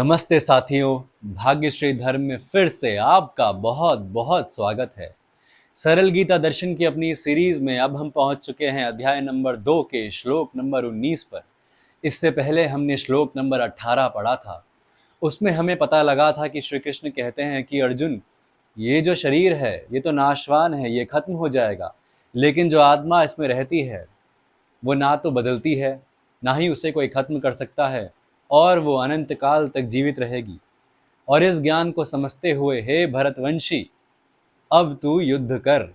नमस्ते साथियों, भाग्यश्री धर्म में फिर से आपका बहुत बहुत स्वागत है। सरल गीता दर्शन की अपनी सीरीज में अब हम पहुंच चुके हैं अध्याय नंबर 2 के श्लोक नंबर 19 पर। इससे पहले हमने श्लोक नंबर 18 पढ़ा था। उसमें हमें पता लगा था कि श्री कृष्ण कहते हैं कि अर्जुन, ये जो शरीर है ये तो नाशवान है, ये खत्म हो जाएगा, लेकिन जो आत्मा इसमें रहती है वो ना तो बदलती है, ना ही उसे कोई खत्म कर सकता है, और वो अनंत काल तक जीवित रहेगी। और इस ज्ञान को समझते हुए हे भरतवंशी, अब तू युद्ध कर।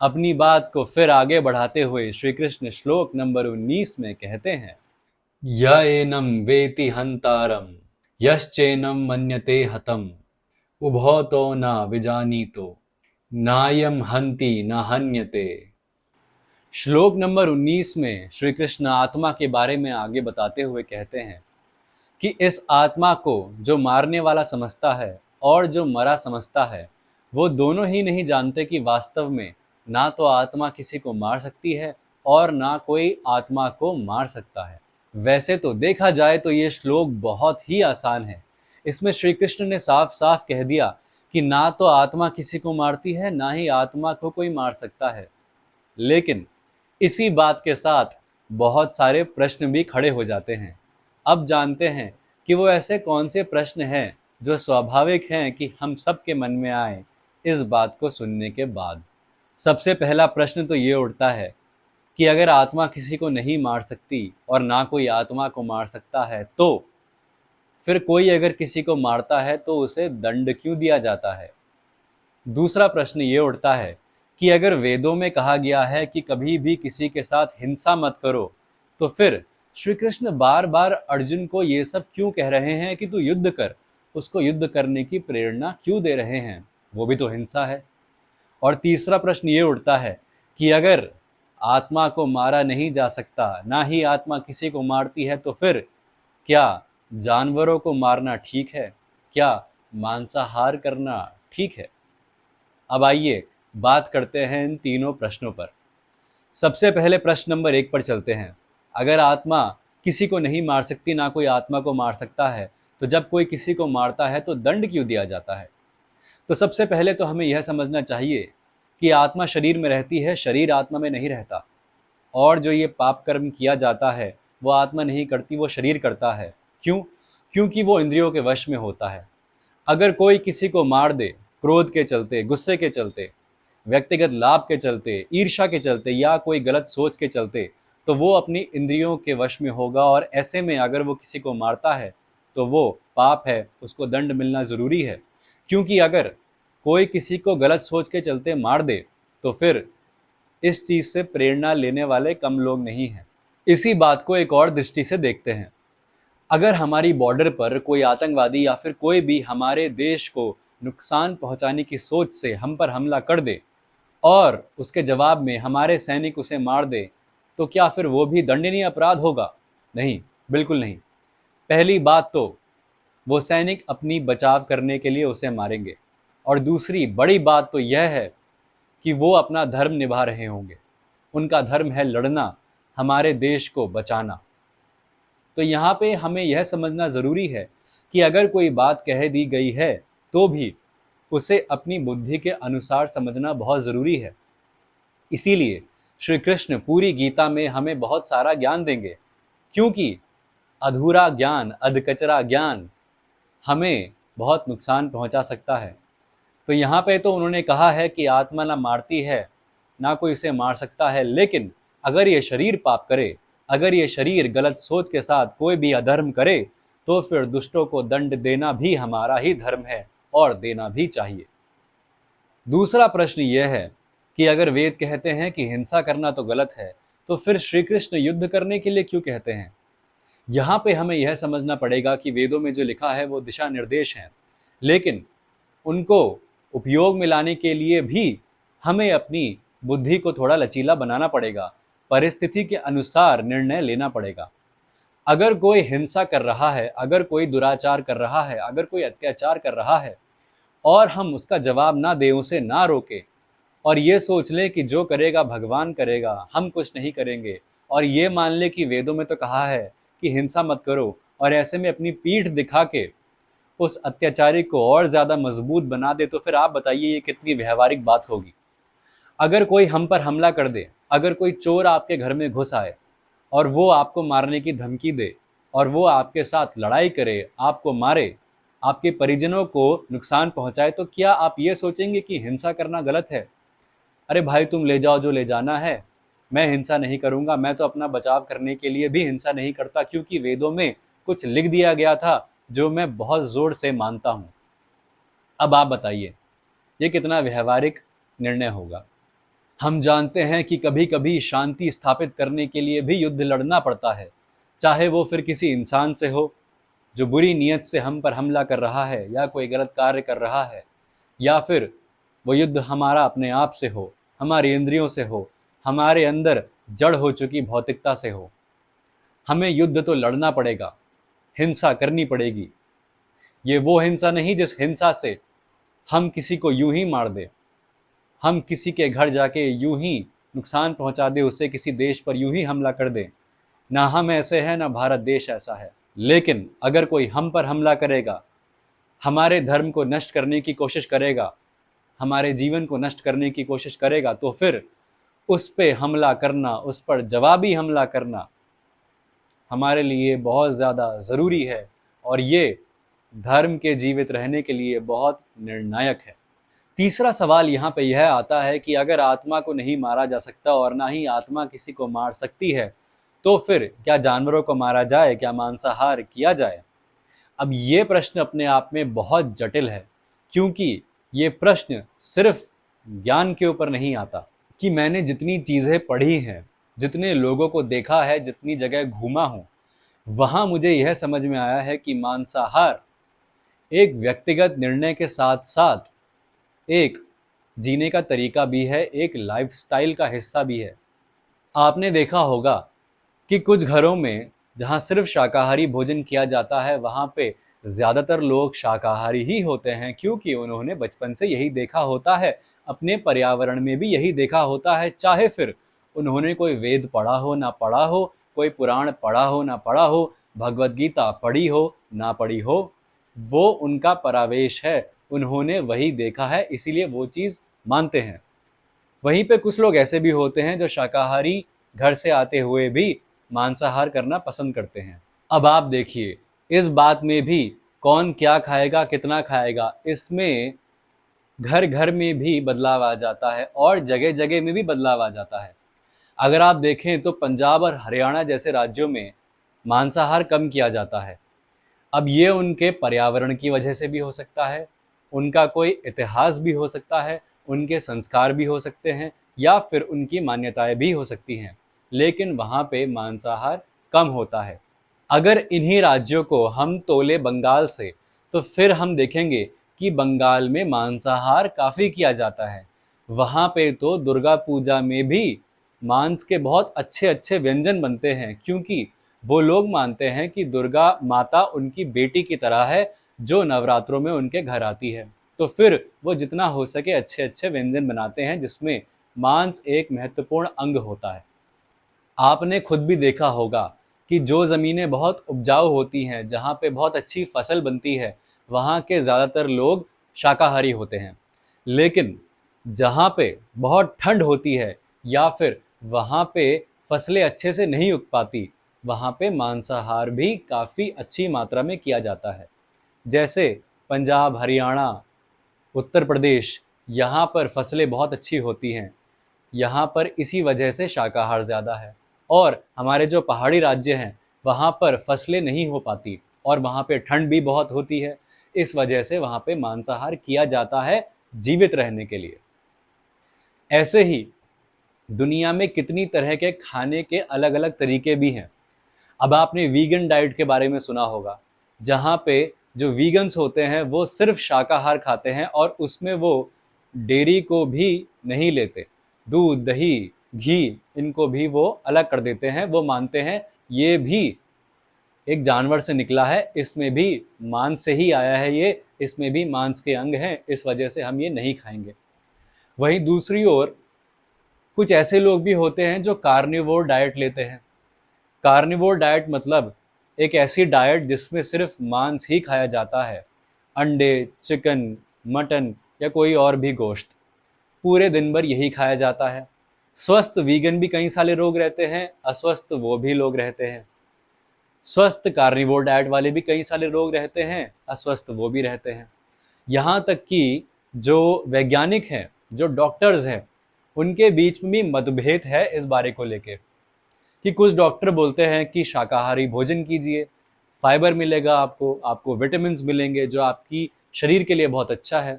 अपनी बात को फिर आगे बढ़ाते हुए श्री कृष्ण श्लोक नंबर 19 में कहते हैं, य एनम वेति हंतारम यश्चैनम मन्यते हतम उभौ तो न विजानीतो नायम हंति न हन्यते। श्लोक नंबर 19 में श्री कृष्ण आत्मा के बारे में आगे बताते हुए कहते हैं कि इस आत्मा को जो मारने वाला समझता है और जो मरा समझता है, वो दोनों ही नहीं जानते कि वास्तव में ना तो आत्मा किसी को मार सकती है और ना कोई आत्मा को मार सकता है। वैसे तो देखा जाए तो ये श्लोक बहुत ही आसान है। इसमें श्री कृष्ण ने साफ साफ कह दिया कि ना तो आत्मा किसी को मारती है, ना ही आत्मा को कोई मार सकता है। लेकिन इसी बात के साथ बहुत सारे प्रश्न भी खड़े हो जाते हैं। अब जानते हैं कि वो ऐसे कौन से प्रश्न हैं जो स्वाभाविक हैं कि हम सबके मन में आए इस बात को सुनने के बाद। सबसे पहला प्रश्न तो ये उठता है कि अगर आत्मा किसी को नहीं मार सकती और ना कोई आत्मा को मार सकता है, तो फिर कोई अगर किसी को मारता है तो उसे दंड क्यों दिया जाता है। दूसरा प्रश्न ये उठता है कि अगर वेदों में कहा गया है कि कभी भी किसी के साथ हिंसा मत करो, तो फिर श्री कृष्ण बार बार अर्जुन को ये सब क्यों कह रहे हैं कि तू युद्ध कर, उसको युद्ध करने की प्रेरणा क्यों दे रहे हैं, वो भी तो हिंसा है। और तीसरा प्रश्न ये उठता है कि अगर आत्मा को मारा नहीं जा सकता, ना ही आत्मा किसी को मारती है, तो फिर क्या जानवरों को मारना ठीक है, क्या मांसाहार करना ठीक है। अब आइए बात करते हैं इन तीनों प्रश्नों पर। सबसे पहले प्रश्न नंबर 1 पर चलते हैं। अगर आत्मा किसी को नहीं मार सकती, ना कोई आत्मा को मार सकता है, तो जब कोई किसी को मारता है तो दंड क्यों दिया जाता है। तो सबसे पहले तो हमें यह समझना चाहिए कि आत्मा शरीर में रहती है, शरीर आत्मा में नहीं रहता। और जो ये पाप कर्म किया जाता है वो आत्मा नहीं करती, वो शरीर करता है। क्यों? क्योंकि वो इंद्रियों के वश में होता है। अगर कोई किसी को मार दे क्रोध के चलते, गुस्से के चलते, व्यक्तिगत लाभ के चलते, ईर्ष्या के चलते या कोई गलत सोच के चलते, तो वो अपनी इंद्रियों के वश में होगा। और ऐसे में अगर वो किसी को मारता है तो वो पाप है, उसको दंड मिलना ज़रूरी है। क्योंकि अगर कोई किसी को गलत सोच के चलते मार दे तो फिर इस चीज़ से प्रेरणा लेने वाले कम लोग नहीं हैं। इसी बात को एक और दृष्टि से देखते हैं। अगर हमारी बॉर्डर पर कोई आतंकवादी या फिर कोई भी हमारे देश को नुकसान पहुंचाने की सोच से हम पर हमला कर दे और उसके जवाब में हमारे सैनिक उसे मार दे, तो क्या फिर वो भी दंडनीय अपराध होगा? नहीं, बिल्कुल नहीं। पहली बात तो वो सैनिक अपनी बचाव करने के लिए उसे मारेंगे, और दूसरी बड़ी बात तो यह है कि वो अपना धर्म निभा रहे होंगे। उनका धर्म है लड़ना, हमारे देश को बचाना। तो यहाँ पे हमें यह समझना ज़रूरी है कि अगर कोई बात कह दी गई है तो भी उसे अपनी बुद्धि के अनुसार समझना बहुत ज़रूरी है। इसीलिए श्री कृष्ण पूरी गीता में हमें बहुत सारा ज्ञान देंगे, क्योंकि अधूरा ज्ञान, अधकचरा ज्ञान हमें बहुत नुकसान पहुंचा सकता है। तो यहाँ पे तो उन्होंने कहा है कि आत्मा ना मारती है, ना कोई इसे मार सकता है, लेकिन अगर ये शरीर पाप करे, अगर ये शरीर गलत सोच के साथ कोई भी अधर्म करे, तो फिर दुष्टों को दंड देना भी हमारा ही धर्म है और देना भी चाहिए। दूसरा प्रश्न यह है कि अगर वेद कहते हैं कि हिंसा करना तो गलत है, तो फिर श्री कृष्ण युद्ध करने के लिए क्यों कहते हैं। यहाँ पे हमें यह समझना पड़ेगा कि वेदों में जो लिखा है वो दिशा निर्देश हैं, लेकिन उनको उपयोग में लाने के लिए भी हमें अपनी बुद्धि को थोड़ा लचीला बनाना पड़ेगा, परिस्थिति के अनुसार निर्णय लेना पड़ेगा। अगर कोई हिंसा कर रहा है, अगर कोई दुराचार कर रहा है, अगर कोई अत्याचार कर रहा है और हम उसका जवाब ना दें, उसे ना रोकें और ये सोच लें कि जो करेगा भगवान करेगा, हम कुछ नहीं करेंगे, और ये मान लें कि वेदों में तो कहा है कि हिंसा मत करो, और ऐसे में अपनी पीठ दिखा के उस अत्याचारी को और ज़्यादा मजबूत बना दे, तो फिर आप बताइए ये कितनी व्यवहारिक बात होगी। अगर कोई हम पर हमला कर दे, अगर कोई चोर आपके घर में घुस आए और वो आपको मारने की धमकी दे और वो आपके साथ लड़ाई करे, आपको मारे, आपके परिजनों को नुकसान पहुंचाए, तो क्या आप ये सोचेंगे कि हिंसा करना गलत है? अरे भाई, तुम ले जाओ जो ले जाना है, मैं हिंसा नहीं करूंगा। मैं तो अपना बचाव करने के लिए भी हिंसा नहीं करता, क्योंकि वेदों में कुछ लिख दिया गया था जो मैं बहुत जोर से मानता हूं। अब आप बताइए ये कितना व्यवहारिक निर्णय होगा। हम जानते हैं कि कभी कभी शांति स्थापित करने के लिए भी युद्ध लड़ना पड़ता है, चाहे वो फिर किसी इंसान से हो जो बुरी नीयत से हम पर हमला कर रहा है या कोई गलत कार्य कर रहा है, या फिर वो युद्ध हमारा अपने आप से हो, हमारी इंद्रियों से हो, हमारे अंदर जड़ हो चुकी भौतिकता से हो। हमें युद्ध तो लड़ना पड़ेगा, हिंसा करनी पड़ेगी। ये वो हिंसा नहीं जिस हिंसा से हम किसी को यूं ही मार दे, हम किसी के घर जाके यूं ही नुकसान पहुंचा दे, उससे किसी देश पर यूं ही हमला कर दे। ना हम ऐसे हैं, ना भारत देश ऐसा है। लेकिन अगर कोई हम पर हमला करेगा, हमारे धर्म को नष्ट करने की कोशिश करेगा, हमारे जीवन को नष्ट करने की कोशिश करेगा, तो फिर उस पे हमला करना, उस पर जवाबी हमला करना हमारे लिए बहुत ज़्यादा ज़रूरी है, और ये धर्म के जीवित रहने के लिए बहुत निर्णायक है। तीसरा सवाल यहाँ पे यह आता है कि अगर आत्मा को नहीं मारा जा सकता और ना ही आत्मा किसी को मार सकती है, तो फिर क्या जानवरों को मारा जाए, क्या मांसाहार किया जाए? अब ये प्रश्न अपने आप में बहुत जटिल है, क्योंकि ये प्रश्न सिर्फ ज्ञान के ऊपर नहीं आता। कि मैंने जितनी चीज़ें पढ़ी हैं, जितने लोगों को देखा है, जितनी जगह घूमा हूँ, वहाँ मुझे यह समझ में आया है कि मांसाहार एक व्यक्तिगत निर्णय के साथ साथ एक जीने का तरीका भी है, एक लाइफस्टाइल का हिस्सा भी है। आपने देखा होगा कि कुछ घरों में जहाँ सिर्फ शाकाहारी भोजन किया जाता है, वहाँ पे ज़्यादातर लोग शाकाहारी ही होते हैं, क्योंकि उन्होंने बचपन से यही देखा होता है, अपने पर्यावरण में भी यही देखा होता है। चाहे फिर उन्होंने कोई वेद पढ़ा हो ना पढ़ा हो, कोई पुराण पढ़ा हो ना पढ़ा हो, भगवद गीता पढ़ी हो ना पढ़ी हो, वो उनका परावेश है, उन्होंने वही देखा है, इसीलिए वो चीज़ मानते हैं। वहीं पे कुछ लोग ऐसे भी होते हैं जो शाकाहारी घर से आते हुए भी मांसाहार करना पसंद करते हैं। अब आप देखिए, इस बात में भी कौन क्या खाएगा, कितना खाएगा, इसमें घर घर में भी बदलाव आ जाता है और जगह जगह में भी बदलाव आ जाता है। अगर आप देखें तो पंजाब और हरियाणा जैसे राज्यों में मांसाहार कम किया जाता है। अब ये उनके पर्यावरण की वजह से भी हो सकता है, उनका कोई इतिहास भी हो सकता है, उनके संस्कार भी हो सकते हैं, या फिर उनकी मान्यताएं भी हो सकती हैं, लेकिन वहाँ पे मांसाहार कम होता है। अगर इन्हीं राज्यों को हम तोले बंगाल से, तो फिर हम देखेंगे कि बंगाल में मांसाहार काफ़ी किया जाता है। वहाँ पे तो दुर्गा पूजा में भी मांस के बहुत अच्छे अच्छे व्यंजन बनते हैं, क्योंकि वो लोग मानते हैं कि दुर्गा माता उनकी बेटी की तरह है, जो नवरात्रों में उनके घर आती है। तो फिर वो जितना हो सके अच्छे अच्छे व्यंजन बनाते हैं, जिसमें मांस एक महत्वपूर्ण अंग होता है। आपने खुद भी देखा होगा कि जो ज़मीनें बहुत उपजाऊ होती हैं, जहाँ पे बहुत अच्छी फसल बनती है, वहाँ के ज़्यादातर लोग शाकाहारी होते हैं। लेकिन जहाँ पे बहुत ठंड होती है या फिर वहाँ पे फसलें अच्छे से नहीं उग पाती, वहाँ पे मांसाहार भी काफ़ी अच्छी मात्रा में किया जाता है। जैसे पंजाब, हरियाणा, उत्तर प्रदेश, यहाँ पर फसलें बहुत अच्छी होती हैं, यहाँ पर इसी वजह से शाकाहार ज़्यादा है। और हमारे जो पहाड़ी राज्य हैं, वहाँ पर फसलें नहीं हो पाती और वहाँ पे ठंड भी बहुत होती है, इस वजह से वहाँ पे मांसाहार किया जाता है जीवित रहने के लिए। ऐसे ही दुनिया में कितनी तरह के खाने के अलग अलग तरीके भी हैं। अब आपने वीगन डाइट के बारे में सुना होगा, जहाँ पे जो वीगन्स होते हैं वो सिर्फ शाकाहार खाते हैं और उसमें वो डेयरी को भी नहीं लेते। दूध, दही, घी, इनको भी वो अलग कर देते हैं। वो मानते हैं ये भी एक जानवर से निकला है, इसमें भी मांस से ही आया है, ये इसमें भी मांस के अंग हैं, इस वजह से हम ये नहीं खाएंगे। वहीं दूसरी ओर कुछ ऐसे लोग भी होते हैं जो कार्निवोर डाइट लेते हैं। कार्निवोर डाइट मतलब एक ऐसी डाइट जिसमें सिर्फ मांस ही खाया जाता है, अंडे, चिकन, मटन या कोई और भी गोश्त, पूरे दिन भर यही खाया जाता है। स्वस्थ वीगन भी कई सारे लोग रहते हैं, अस्वस्थ वो भी लोग रहते हैं। स्वस्थ कार्निवोर डाइट वाले भी कई सारे लोग रहते हैं, अस्वस्थ वो भी रहते हैं। यहाँ तक कि जो वैज्ञानिक हैं, जो डॉक्टर्स हैं, उनके बीच में भी मतभेद है इस बारे को लेके कि कुछ डॉक्टर बोलते हैं कि शाकाहारी भोजन कीजिए, फाइबर मिलेगा आपको, आपको विटामिन्स मिलेंगे जो आपकी शरीर के लिए बहुत अच्छा है।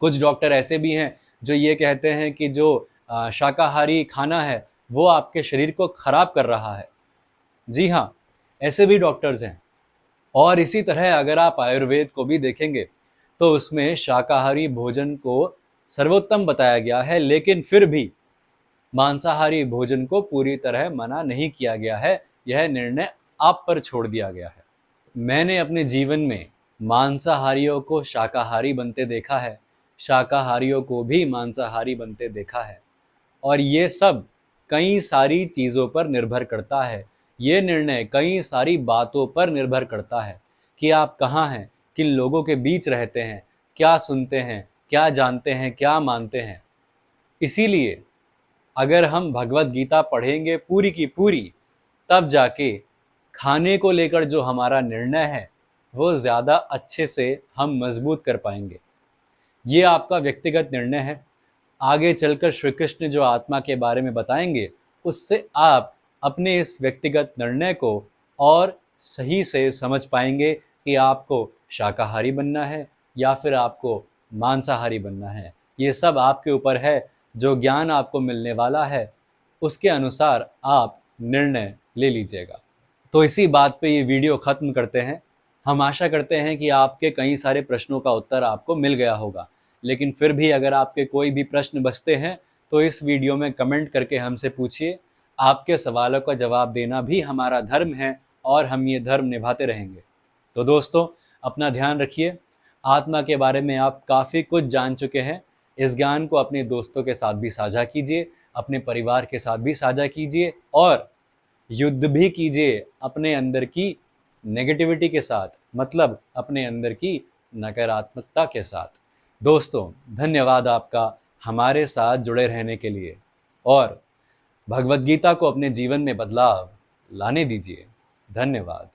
कुछ डॉक्टर ऐसे भी हैं जो ये कहते हैं कि जो शाकाहारी खाना है वो आपके शरीर को खराब कर रहा है। जी हाँ, ऐसे भी डॉक्टर्स हैं। और इसी तरह अगर आप आयुर्वेद को भी देखेंगे तो उसमें शाकाहारी भोजन को सर्वोत्तम बताया गया है, लेकिन फिर भी मांसाहारी भोजन को पूरी तरह मना नहीं किया गया है। यह निर्णय आप पर छोड़ दिया गया है। मैंने अपने जीवन में मांसाहारियों को शाकाहारी बनते देखा है, शाकाहारियों को भी मांसाहारी बनते देखा है, और ये सब कई सारी चीज़ों पर निर्भर करता है। ये निर्णय कई सारी बातों पर निर्भर करता है कि आप कहाँ हैं, किन लोगों के बीच रहते हैं, क्या सुनते हैं, क्या जानते हैं, क्या मानते हैं। इसीलिए अगर हम भगवत गीता पढ़ेंगे पूरी की पूरी, तब जाके खाने को लेकर जो हमारा निर्णय है वो ज़्यादा अच्छे से हम मजबूत कर पाएंगे। ये आपका व्यक्तिगत निर्णय है। आगे चलकर श्री कृष्ण जो आत्मा के बारे में बताएंगे, उससे आप अपने इस व्यक्तिगत निर्णय को और सही से समझ पाएंगे कि आपको शाकाहारी बनना है या फिर आपको मांसाहारी बनना है। ये सब आपके ऊपर है। जो ज्ञान आपको मिलने वाला है उसके अनुसार आप निर्णय ले लीजिएगा। तो इसी बात पे ये वीडियो ख़त्म करते हैं। हम आशा करते हैं कि आपके कई सारे प्रश्नों का उत्तर आपको मिल गया होगा, लेकिन फिर भी अगर आपके कोई भी प्रश्न बचते हैं तो इस वीडियो में कमेंट करके हमसे पूछिए। आपके सवालों का जवाब देना भी हमारा धर्म है और हम ये धर्म निभाते रहेंगे। तो दोस्तों, अपना ध्यान रखिए। आत्मा के बारे में आप काफ़ी कुछ जान चुके हैं। इस ज्ञान को अपने दोस्तों के साथ भी साझा कीजिए, अपने परिवार के साथ भी साझा कीजिए और युद्ध भी कीजिए अपने अंदर की नेगेटिविटी के साथ, मतलब अपने अंदर की नकारात्मकता के साथ। दोस्तों, धन्यवाद आपका हमारे साथ जुड़े रहने के लिए, और भगवद गीता को अपने जीवन में बदलाव लाने दीजिए। धन्यवाद।